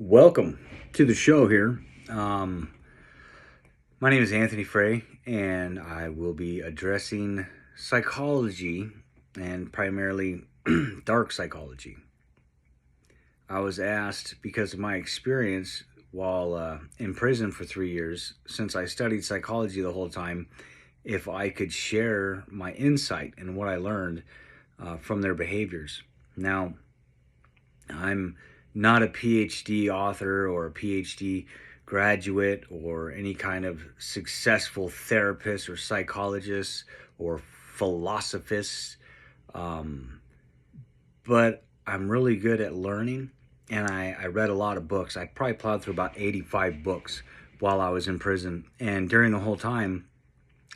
Welcome to the show here. My name is Anthony Frey, and I will be addressing psychology and primarily dark psychology. I was asked because of my experience while in prison for 3 years, since I studied psychology the whole time, if I could share my insight and what I learned from their behaviors. Now, I'm not a PhD author or a PhD graduate or any kind of successful therapist or psychologist or philosophist, but I'm really good at learning, and I read a lot of books. I probably plowed through about 85 books while I was in prison, and during the whole time,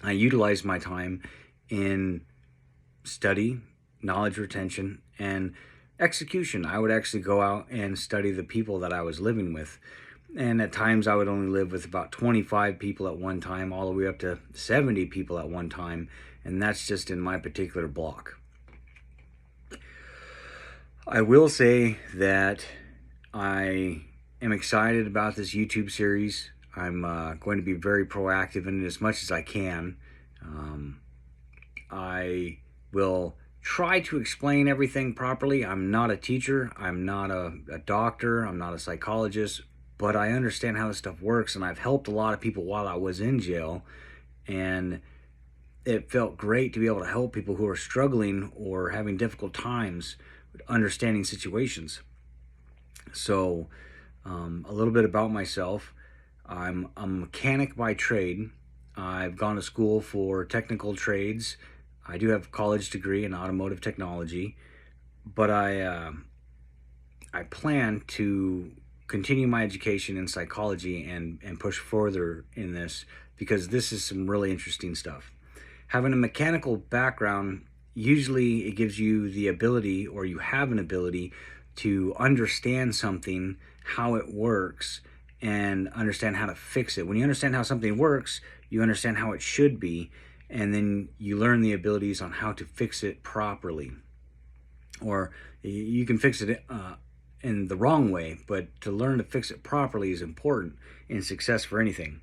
I utilized my time in study, knowledge retention, and execution. I would actually go out and study the people that I was living with. And at times I would only live with about 25 people at one time, all the way up to 70 people at one time. And that's just in my particular block. I will say that I am excited about this YouTube series. I'm going to be very proactive in it as much as I can. I will try to explain everything properly. I'm not a teacher, I'm not a doctor, I'm not a psychologist, but I understand how this stuff works, and I've helped a lot of people while I was in jail, and it felt great to be able to help people who are struggling or having difficult times with understanding situations. So, a little bit about myself. I'm a mechanic by trade. I've gone to school for technical trades. I do have a college degree in automotive technology, but I plan to continue my education in psychology and push further in this, because this is some really interesting stuff. Having a mechanical background, usually it gives you the ability, or you have an ability, to understand something, how it works, and understand how to fix it. When you understand how something works, you understand how it should be, and then you learn the abilities on how to fix it properly. Or you can fix it in the wrong way, but to learn to fix it properly is important in success for anything.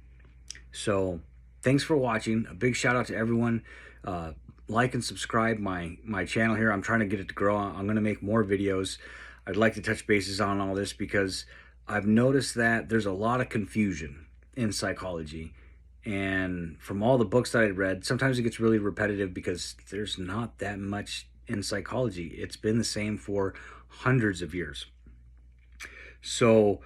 So thanks for watching. A big shout out to everyone. Like and subscribe my channel here. I'm trying to get it to grow. I'm going to make more videos. I'd like to touch bases on all this because I've noticed that there's a lot of confusion in psychology. And from all the books that I read, sometimes it gets really repetitive because there's not that much in psychology. It's been the same for hundreds of years. So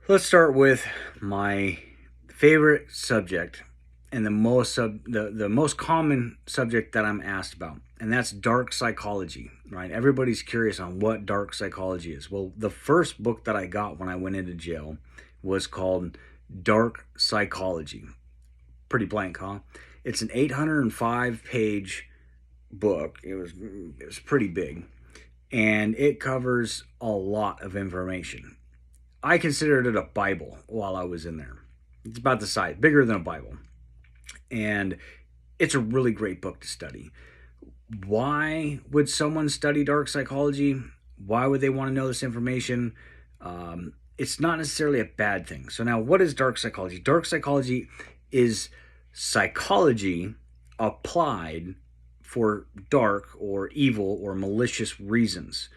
let's start with my favorite subject and the most common subject that I'm asked about, and that's dark psychology, right? Everybody's curious on what dark psychology is. Well, the first book that I got when I went into jail was called Dark Psychology. Pretty blank, huh? It's an 805-page book. It was pretty big, and it covers a lot of information. I considered it a Bible while I was in there. It's about the size, bigger than a Bible, and it's a really great book to study. Why would someone study dark psychology? Why would they want to know this information? It's not necessarily a bad thing. So now, what is dark psychology? Dark psychology is psychology applied for dark or evil or malicious reasons.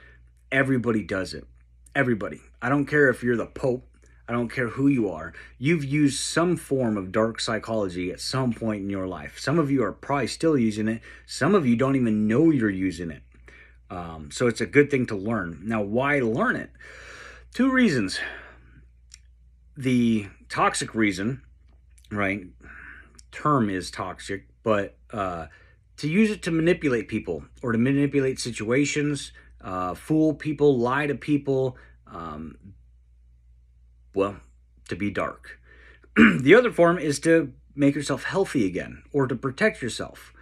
Everybody does it. Everybody. I don't care if you're the Pope. I don't care who you are. You've used some form of dark psychology at some point in your life. Some of you are probably still using it. Some of you don't even know you're using it. So it's a good thing to learn. Now, why learn it? Two reasons. The toxic reason, right? Term is toxic, but to use it to manipulate people or to manipulate situations, fool people, lie to people, well, to be dark. The other form is to make yourself healthy again, or to protect yourself.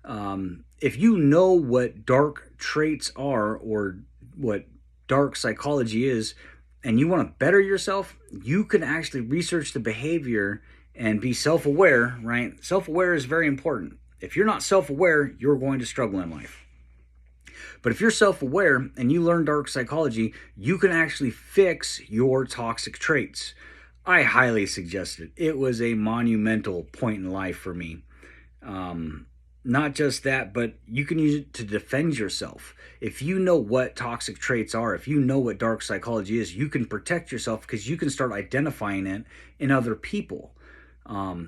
If you know what dark traits are, or what dark psychology is, and you want to better yourself, you can actually research the behavior and be self-aware, right? Self-aware is very important. If you're not self-aware, you're going to struggle in life. But if you're self-aware and you learn dark psychology, you can actually fix your toxic traits. I highly suggest it. It was a monumental point in life for me. Not just that, but you can use it to defend yourself. If you know what toxic traits are, if you know what dark psychology is, you can protect yourself because you can start identifying it in other people.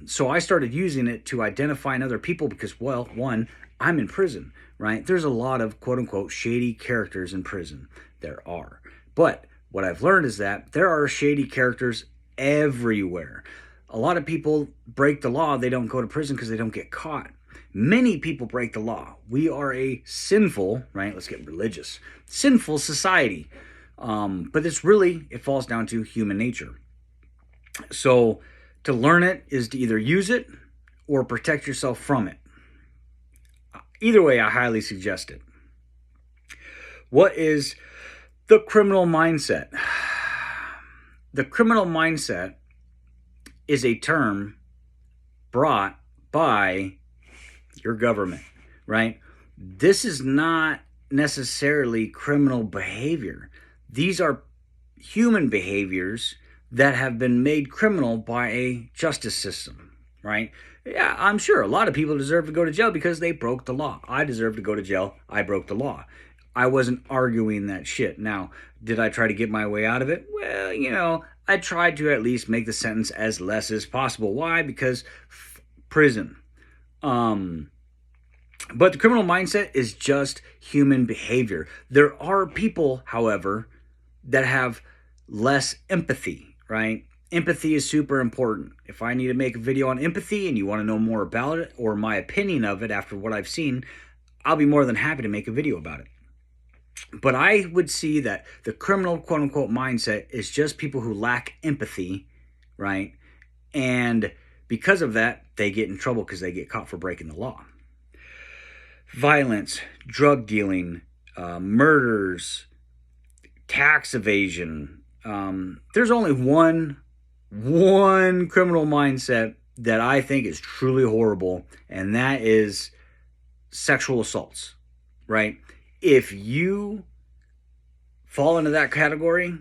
So I started using it to identify in other people because, well, one, I'm in prison, right? There's a lot of quote unquote shady characters in prison. There are. But what I've learned is that there are shady characters everywhere. A lot of people break the law. They don't go to prison because they don't get caught. Many people break the law. We are a sinful, right? Let's get religious, sinful society. But it falls down to human nature. So to learn it is to either use it or protect yourself from it. Either way, I highly suggest it. What is the criminal mindset? The criminal mindset is a term brought by your government, right? This is not necessarily criminal behavior. These are human behaviors that have been made criminal by a justice system, right? Yeah, I'm sure a lot of people deserve to go to jail because they broke the law. I deserve to go to jail. I broke the law. I wasn't arguing that shit. Now, did I try to get my way out of it? Well, I tried to at least make the sentence as less as possible. Why? Because prison. But the criminal mindset is just human behavior. There are people, however, that have less empathy, right? Empathy is super important. If I need to make a video on empathy and you want to know more about it or my opinion of it after what I've seen, I'll be more than happy to make a video about it. But I would see that the criminal quote-unquote mindset is just people who lack empathy, right? And because of that, they get in trouble because they get caught for breaking the law. Violence, drug dealing, murders, tax evasion. There's only one criminal mindset that I think is truly horrible, and that is sexual assaults, right? If you fall into that category,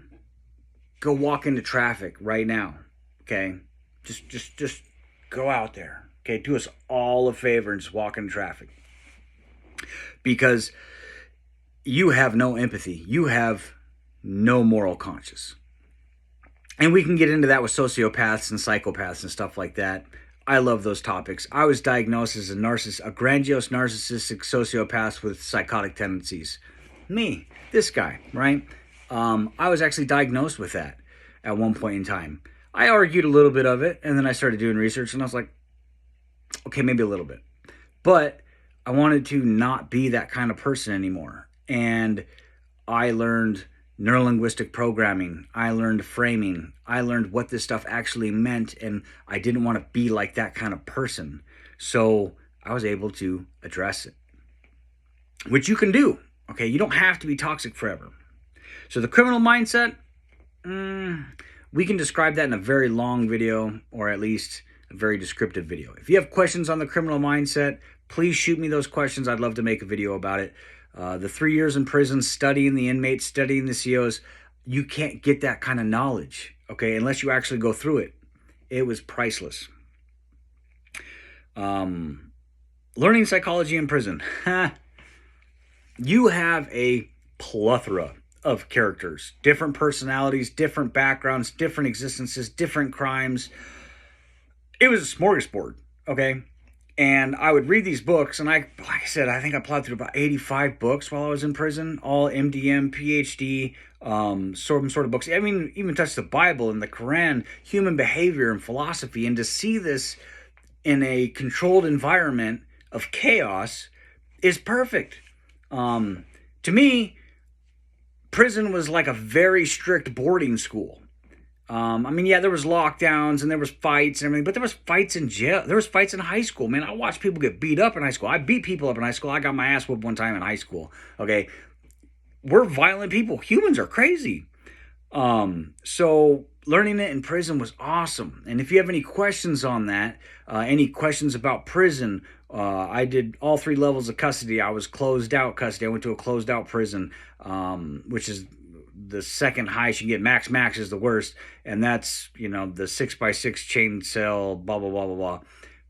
go walk into traffic right now, okay? Just go out there, okay? Do us all a favor and just walk into traffic. Because you have no empathy. You have no moral conscience. And we can get into that with sociopaths and psychopaths and stuff like that. I love those topics. I was diagnosed as a grandiose narcissistic sociopath with psychotic tendencies. Me, this guy, right? I was actually diagnosed with that at one point in time. I argued a little bit of it, and then I started doing research, and I was like, okay, maybe a little bit. But I wanted to not be that kind of person anymore. And I learned neurolinguistic programming. I learned framing. I learned what this stuff actually meant, and I didn't want to be like that kind of person. So I was able to address it, which you can do. Okay, you don't have to be toxic forever. So the criminal mindset, we can describe that in a very long video, or at least a very descriptive video. If you have questions on the criminal mindset, please shoot me those questions. I'd love to make a video about it. The 3 years in prison, studying the inmates, studying the COs, you can't get that kind of knowledge, okay, unless you actually go through it. It was priceless. Learning psychology in prison. You have a plethora of characters, different personalities, different backgrounds, different existences, different crimes. It was a smorgasbord, okay? And I would read these books, and like I said, I think I plowed through about 85 books while I was in prison, all MDM, PhD, some sort of books. I mean, even touched the Bible and the Quran, human behavior and philosophy. And to see this in a controlled environment of chaos is perfect. To me, prison was like a very strict boarding school. There was lockdowns and there was fights and everything, but there was fights in jail. There was fights in high school, man. I watched people get beat up in high school. I beat people up in high school. I got my ass whooped one time in high school. Okay. We're violent people. Humans are crazy. So learning it in prison was awesome. And if you have any questions on that, any questions about prison I did all 3 levels of custody. I was closed out custody. I went to a closed out prison, which is the second highest you can get. Max is the worst, and that's, you know, the 6x6 chain cell, blah blah blah blah blah.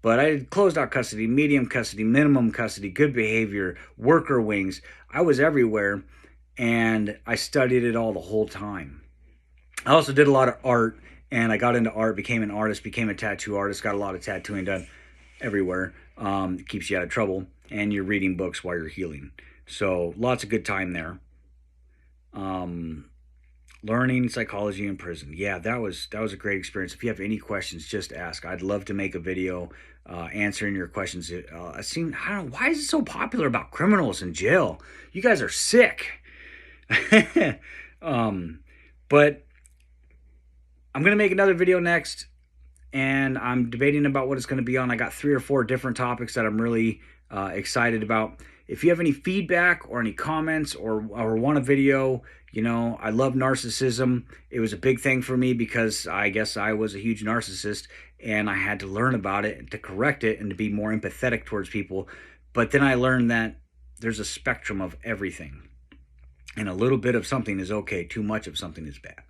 But I did closed out custody, medium custody, minimum custody, good behavior, worker wings. I was everywhere, and I studied it all the whole time. I also did a lot of art, and I got into art, became an artist, became a tattoo artist, got a lot of tattooing done everywhere. It keeps you out of trouble, and you're reading books while you're healing. So lots of good time there. Learning psychology in prison. Yeah, that was a great experience. If you have any questions, just ask. I'd love to make a video answering your questions. I don't know, why is it so popular about criminals in jail? You guys are sick. But I'm gonna make another video next, and I'm debating about what it's going to be on. I got 3 or 4 different topics that I'm really excited about. If you have any feedback or any comments or want a video, you know, I love narcissism. It was a big thing for me because I guess I was a huge narcissist, and I had to learn about it and to correct it and to be more empathetic towards people. But then I learned that there's a spectrum of everything, and a little bit of something is okay. Too much of something is bad.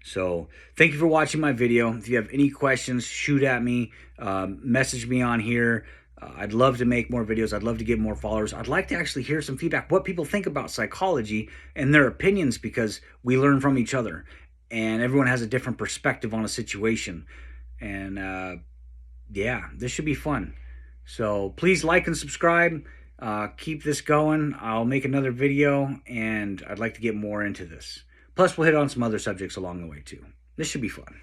So thank you for watching my video. If you have any questions, shoot at me, message me on here. I'd love to make more videos. I'd love to get more followers. I'd like to actually hear some feedback, what people think about psychology and their opinions, because we learn from each other and everyone has a different perspective on a situation. And yeah, this should be fun. So please like and subscribe. Keep this going. I'll make another video, and I'd like to get more into this. Plus, we'll hit on some other subjects along the way, too. This should be fun.